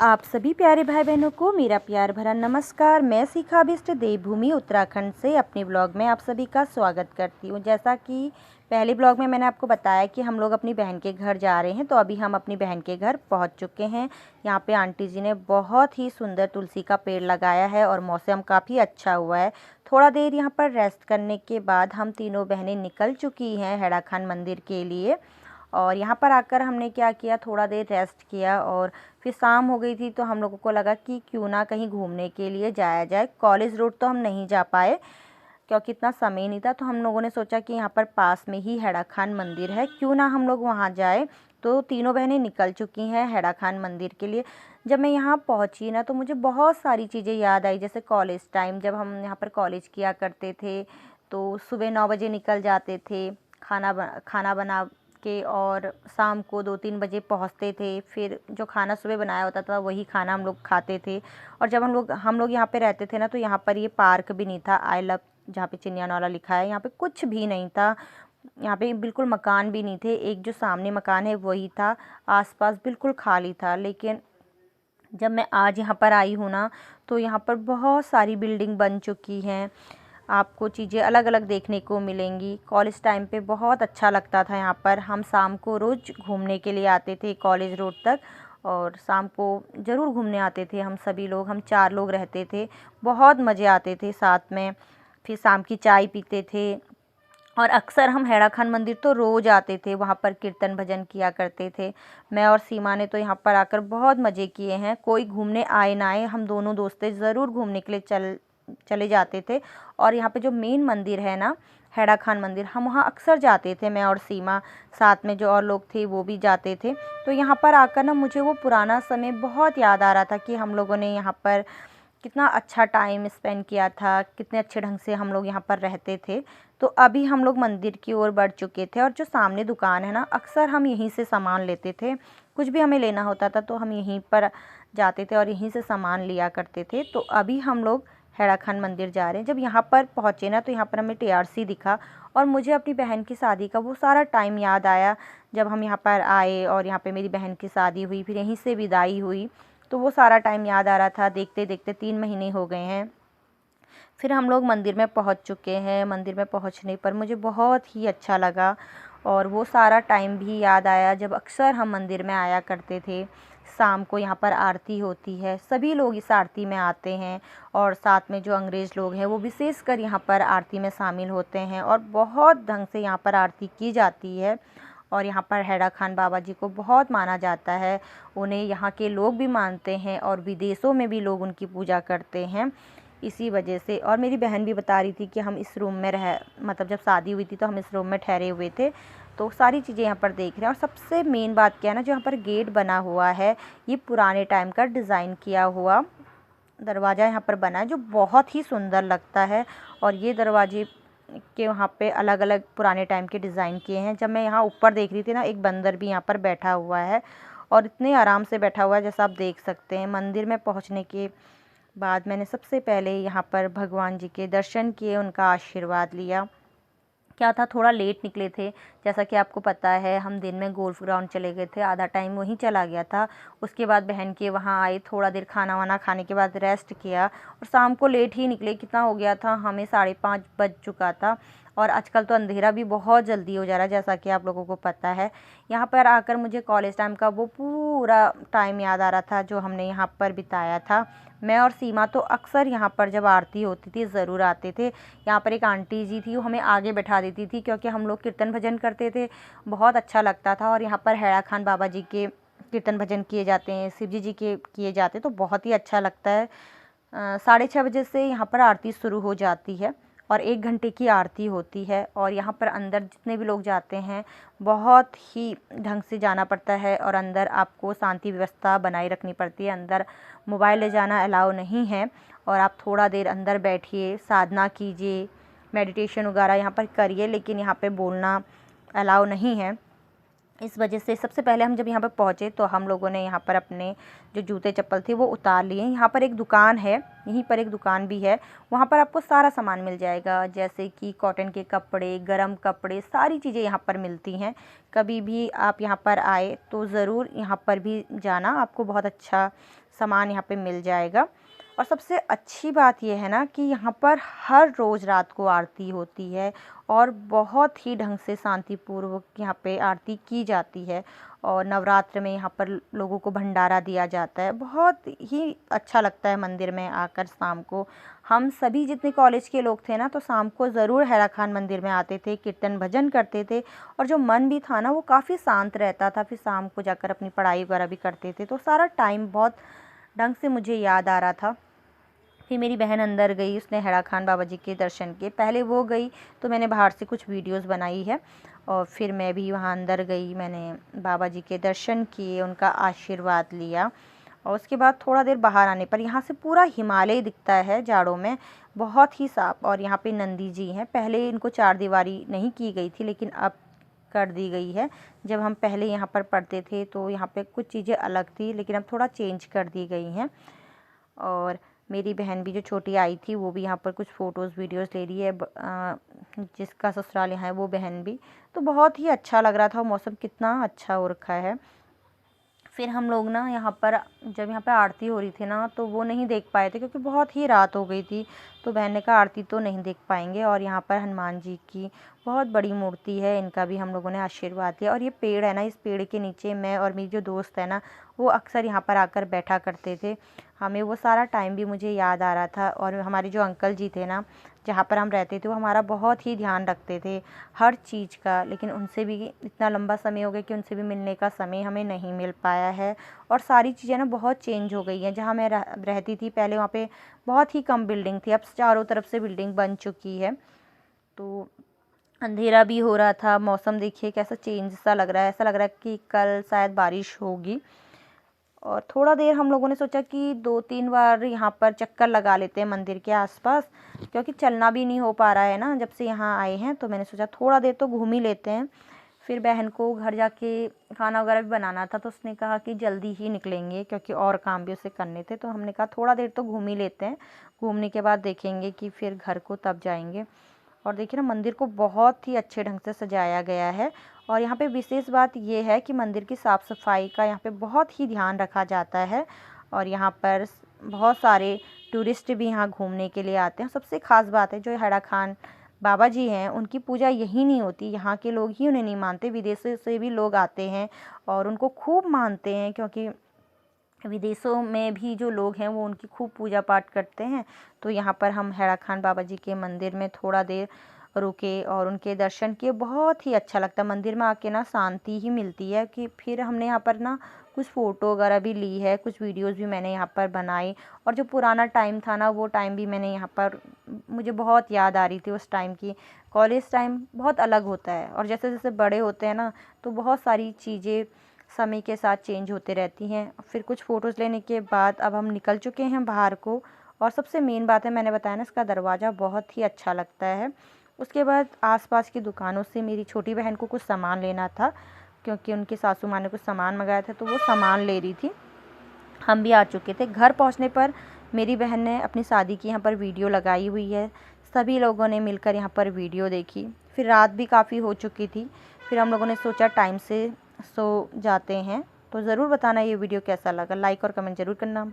आप सभी प्यारे भाई बहनों को मेरा प्यार भरा नमस्कार। मैं शिखाभिष्ट देवभूमि उत्तराखंड से अपने ब्लॉग में आप सभी का स्वागत करती हूँ। जैसा कि पहले ब्लॉग में मैंने आपको बताया कि हम लोग अपनी बहन के घर जा रहे हैं, तो अभी हम अपनी बहन के घर पहुँच चुके हैं। यहाँ पे आंटी जी ने बहुत ही सुंदर तुलसी का पेड़ लगाया है और मौसम काफ़ी अच्छा हुआ है। थोड़ा देर यहाँ पर रेस्ट करने के बाद हम तीनों बहनें निकल चुकी हैं हेड़ा खान मंदिर के लिए। और यहाँ पर आकर हमने क्या किया, थोड़ा देर रेस्ट किया और फिर शाम हो गई थी, तो हम लोगों को लगा कि क्यों ना कहीं घूमने के लिए जाया जाए। कॉलेज रोड तो हम नहीं जा पाए क्योंकि इतना समय नहीं था, तो हम लोगों ने सोचा कि यहाँ पर पास में ही हेड़ा खान मंदिर है, क्यों ना हम लोग वहाँ जाए। तो तीनों बहनें निकल चुकी हैं हेड़ा खान मंदिर के लिए। जब मैं यहाँ पहुँची ना, तो मुझे बहुत सारी चीज़ें याद आई, जैसे कॉलेज टाइम जब हम यहाँ पर कॉलेज किया करते थे, तो सुबह 9 बजे निकल जाते थे खाना बना के, और शाम को 2-3 बजे पहुँचते थे। फिर जो खाना सुबह बनाया होता था वही खाना हम लोग खाते थे। और जब हम लोग यहाँ पे रहते थे ना, तो यहाँ पर ये पार्क भी नहीं था, आई लव जहाँ पे चिनियानौला लिखा है, यहाँ पे कुछ भी नहीं था। यहाँ पे बिल्कुल मकान भी नहीं थे, एक जो सामने मकान है वही था, आसपास बिल्कुल खाली था। लेकिन जब मैं आज यहाँ पर आई हूँ ना, तो यहाँ पर बहुत सारी बिल्डिंग बन चुकी हैं। आपको चीज़ें अलग अलग देखने को मिलेंगी। कॉलेज टाइम पे बहुत अच्छा लगता था यहाँ पर। हम शाम को रोज़ घूमने के लिए आते थे कॉलेज रोड तक, और शाम को ज़रूर घूमने आते थे हम सभी लोग। हम 4 लोग रहते थे, बहुत मज़े आते थे साथ में। फिर शाम की चाय पीते थे, और अक्सर हम हेड़ा खान मंदिर तो रोज़ आते थे, वहाँ पर कीर्तन भजन किया करते थे। मैं और सीमा ने तो यहाँ पर आकर बहुत मज़े किए हैं। कोई घूमने आए ना आए, हम दोनों दोस्तें ज़रूर घूमने के लिए चले जाते थे। और यहाँ पे जो मेन मंदिर है ना, हेड़ा खान मंदिर, हम वहाँ अक्सर जाते थे, मैं और सीमा, साथ में जो और लोग थे वो भी जाते थे। तो यहाँ पर आकर ना मुझे वो पुराना समय बहुत याद आ रहा था कि हम लोगों ने यहाँ पर कितना अच्छा टाइम स्पेंड किया था, कितने अच्छे ढंग से हम लोग यहाँ पर रहते थे। तो अभी हम लोग मंदिर की ओर बढ़ चुके थे, और जो सामने दुकान है ना, अक्सर हम यहीं से सामान लेते थे। कुछ भी हमें लेना होता था तो हम यहीं पर जाते थे और यहीं से सामान लिया करते थे। तो अभी हम लोग हेड़ा खान मंदिर जा रहे हैं। जब यहाँ पर पहुँचे ना, तो यहाँ पर हमें टीआरसी दिखा, और मुझे अपनी बहन की शादी का वो सारा टाइम याद आया, जब हम यहाँ पर आए और यहाँ पे मेरी बहन की शादी हुई, फिर यहीं से विदाई हुई। तो वो सारा टाइम याद आ रहा था। देखते देखते 3 महीने हो गए हैं। फिर हम लोग मंदिर में पहुंच चुके हैं। मंदिर में पहुंचने पर मुझे बहुत ही अच्छा लगा, और वो सारा टाइम भी याद आया जब अक्सर हम मंदिर में आया करते थे। शाम को यहाँ पर आरती होती है, सभी लोग इस आरती में आते हैं, और साथ में जो अंग्रेज़ लोग हैं वो विशेषकर यहाँ पर आरती में शामिल होते हैं, और बहुत ढंग से यहाँ पर आरती की जाती है। और यहाँ पर हेड़ा खान बाबा जी को बहुत माना जाता है। उन्हें यहाँ के लोग भी मानते हैं, और विदेशों में भी लोग उनकी पूजा करते हैं इसी वजह से। और मेरी बहन भी बता रही थी कि हम इस रूम में मतलब जब शादी हुई थी तो हम इस रूम में ठहरे हुए थे, तो सारी चीज़ें यहाँ पर देख रहे हैं। और सबसे मेन बात क्या है ना, जो यहाँ पर गेट बना हुआ है, ये पुराने टाइम का डिज़ाइन किया हुआ दरवाज़ा यहाँ पर बना है, जो बहुत ही सुंदर लगता है। और ये दरवाजे के वहाँ पे अलग अलग पुराने टाइम के डिज़ाइन किए हैं। जब मैं यहाँ ऊपर देख रही थी ना, एक बंदर भी यहाँ पर बैठा हुआ है, और इतने आराम से बैठा हुआ है जैसा आप देख सकते हैं। मंदिर में पहुँचने के बाद मैंने सबसे पहले यहाँ पर भगवान जी के दर्शन किए, उनका आशीर्वाद लिया। क्या था, थोड़ा लेट निकले थे, जैसा कि आपको पता है हम दिन में गोल्फ ग्राउंड चले गए थे, आधा टाइम वहीं चला गया था। उसके बाद बहन के वहाँ आए, थोड़ा देर खाना वाना खाने के बाद रेस्ट किया, और शाम को लेट ही निकले। कितना हो गया था, हमें 5:30 बज चुका था। और आजकल तो अंधेरा भी बहुत जल्दी हो जा रहा है, जैसा कि आप लोगों को पता है। यहाँ पर आकर मुझे कॉलेज टाइम का वो पूरा टाइम याद आ रहा था जो हमने यहाँ पर बिताया था। मैं और सीमा तो अक्सर यहाँ पर जब आरती होती थी ज़रूर आते थे। यहाँ पर एक आंटी जी थी, वो हमें आगे बैठा देती थी क्योंकि हम लोग कीर्तन भजन करते थे, बहुत अच्छा लगता था। और यहाँ पर हेड़ा खान बाबा जी के कीर्तन भजन किए जाते हैं, शिव जी के किए जाते हैं, तो बहुत ही अच्छा लगता है। 6:30 बजे से यहाँ पर आरती शुरू हो जाती है, और 1 घंटे की आरती होती है। और यहाँ पर अंदर जितने भी लोग जाते हैं, बहुत ही ढंग से जाना पड़ता है, और अंदर आपको शांति व्यवस्था बनाए रखनी पड़ती है। अंदर मोबाइल ले जाना अलाउ नहीं है, और आप थोड़ा देर अंदर बैठिए, साधना कीजिए, मेडिटेशन वगैरह यहाँ पर करिए, लेकिन यहाँ पे बोलना अलाउ नहीं है। इस वजह से सबसे पहले हम जब यहाँ पर पहुँचे, तो हम लोगों ने यहाँ पर अपने जो जूते चप्पल थे वो उतार लिए। यहाँ पर एक दुकान है, यहीं पर एक दुकान भी है, वहाँ पर आपको सारा सामान मिल जाएगा, जैसे कि कॉटन के कपड़े, गरम कपड़े, सारी चीज़ें यहाँ पर मिलती हैं। कभी भी आप यहाँ पर आए तो ज़रूर यहाँ पर भी जाना, आपको बहुत अच्छा सामान यहाँ पे मिल जाएगा। और सबसे अच्छी बात यह है ना कि यहाँ पर हर रोज़ रात को आरती होती है और बहुत ही ढंग से शांतिपूर्वक यहाँ पे आरती की जाती है। और नवरात्र में यहाँ पर लोगों को भंडारा दिया जाता है। बहुत ही अच्छा लगता है मंदिर में आकर शाम को। हम सभी जितने कॉलेज के लोग थे ना तो शाम को ज़रूर हैरा खान मंदिर में आते थे, कीर्तन भजन करते थे और जो मन भी था ना वो काफ़ी शांत रहता था। फिर शाम को जाकर अपनी पढ़ाई वगैरह भी करते थे, तो सारा टाइम बहुत ढंग से मुझे याद आ रहा था। फिर मेरी बहन अंदर गई, उसने हैरा खान बाबा जी के दर्शन किए। पहले वो गई तो मैंने बाहर से कुछ वीडियोस बनाई है और फिर मैं भी वहाँ अंदर गई, मैंने बाबा जी के दर्शन किए, उनका आशीर्वाद लिया। और उसके बाद थोड़ा देर बाहर आने पर यहाँ से पूरा हिमालय दिखता है जाड़ों में, बहुत ही साफ। और यहाँ पे नंदी जी हैं, पहले इनको चारदीवारी नहीं की गई थी लेकिन अब कर दी गई है। जब हम पहले यहाँ पर पढ़ते थे तो यहाँ पे कुछ चीज़ें अलग थी लेकिन अब थोड़ा चेंज कर दी गई हैं। और मेरी बहन भी जो छोटी आई थी वो भी यहाँ पर कुछ फ़ोटोज़ वीडियोज़ ले रही है। जिसका ससुराल यहाँ है वो बहन भी। तो बहुत ही अच्छा लग रहा था, मौसम कितना अच्छा हो रखा है। फिर हम लोग ना यहाँ पर जब यहाँ पर आरती हो रही थी ना तो वो नहीं देख पाए थे क्योंकि बहुत ही रात हो गई थी। तो बहन ने कहा आरती तो नहीं देख पाएंगे। और यहाँ पर हनुमान जी की बहुत बड़ी मूर्ति है, इनका भी हम लोगों ने आशीर्वाद लिया। और ये पेड़ है ना, इस पेड़ के नीचे मैं और मेरी जो दोस्त है ना वो अक्सर यहाँ पर आकर बैठा करते थे। हमें वो सारा टाइम भी मुझे याद आ रहा था। और हमारे जो अंकल जी थे ना, जहाँ पर हम रहते थे, वो हमारा बहुत ही ध्यान रखते थे हर चीज़ का। लेकिन उनसे भी इतना लंबा समय हो गया कि उनसे भी मिलने का समय हमें नहीं मिल पाया है। और सारी चीज़ें ना बहुत चेंज हो गई हैं। जहाँ मैं रहती थी पहले वहाँ पे बहुत ही कम बिल्डिंग थी, अब चारों तरफ से बिल्डिंग बन चुकी है। तो अंधेरा भी हो रहा था, मौसम देखिए कैसा चेंज सा लग रहा है, ऐसा लग रहा है कि कल शायद बारिश होगी। और थोड़ा देर हम लोगों ने सोचा कि 2-3 बार यहाँ पर चक्कर लगा लेते हैं मंदिर के आसपास, क्योंकि चलना भी नहीं हो पा रहा है ना जब से यहाँ आए हैं। तो मैंने सोचा थोड़ा देर तो घूम ही लेते हैं। फिर बहन को घर जाके खाना वगैरह भी बनाना था तो उसने कहा कि जल्दी ही निकलेंगे क्योंकि और काम भी उसे करने थे। तो हमने कहा थोड़ा देर तो घूम ही लेते हैं, घूमने के बाद देखेंगे कि फिर घर को तब जाएंगे। और देखिए ना मंदिर को बहुत ही अच्छे ढंग से सजाया गया है। और यहाँ पे विशेष बात ये है कि मंदिर की साफ़ सफाई का यहाँ पे बहुत ही ध्यान रखा जाता है। और यहाँ पर बहुत सारे टूरिस्ट भी यहाँ घूमने के लिए आते हैं। सबसे ख़ास बात है जो हैरा खान बाबा जी हैं, उनकी पूजा यहीं नहीं होती, यहाँ के लोग ही उन्हें नहीं मानते, विदेशों से भी लोग आते हैं और उनको खूब मानते हैं। क्योंकि विदेशों में भी जो लोग हैं वो उनकी खूब पूजा पाठ करते हैं। तो यहाँ पर हम हैरा खान बाबा जी के मंदिर में थोड़ा देर रुके और उनके दर्शन किए। बहुत ही अच्छा लगता है मंदिर में आके ना, शांति ही मिलती है। कि फिर हमने यहाँ पर ना कुछ फ़ोटो वगैरह भी ली है, कुछ वीडियोस भी मैंने यहाँ पर बनाई। और जो पुराना टाइम था ना वो टाइम भी मैंने यहाँ पर, मुझे बहुत याद आ रही थी उस टाइम की। कॉलेज टाइम बहुत अलग होता है और जैसे जैसे बड़े होते हैं ना तो बहुत सारी चीज़ें समय के साथ चेंज होते रहती हैं। फिर कुछ फ़ोटोज़ लेने के बाद अब हम निकल चुके हैं बाहर को। और सबसे मेन बात है, मैंने बताया ना, इसका दरवाज़ा बहुत ही अच्छा लगता है। उसके बाद आसपास की दुकानों से मेरी छोटी बहन को कुछ सामान लेना था क्योंकि उनकी सासू माँ ने कुछ सामान मंगाया था तो वो सामान ले रही थी। हम भी आ चुके थे। घर पहुंचने पर मेरी बहन ने अपनी शादी की यहाँ पर वीडियो लगाई हुई है, सभी लोगों ने मिलकर यहाँ पर वीडियो देखी। फिर रात भी काफ़ी हो चुकी थी, फिर हम लोगों ने सोचा टाइम से सो जाते हैं। तो ज़रूर बताना ये वीडियो कैसा लगा, लाइक और कमेंट ज़रूर करना।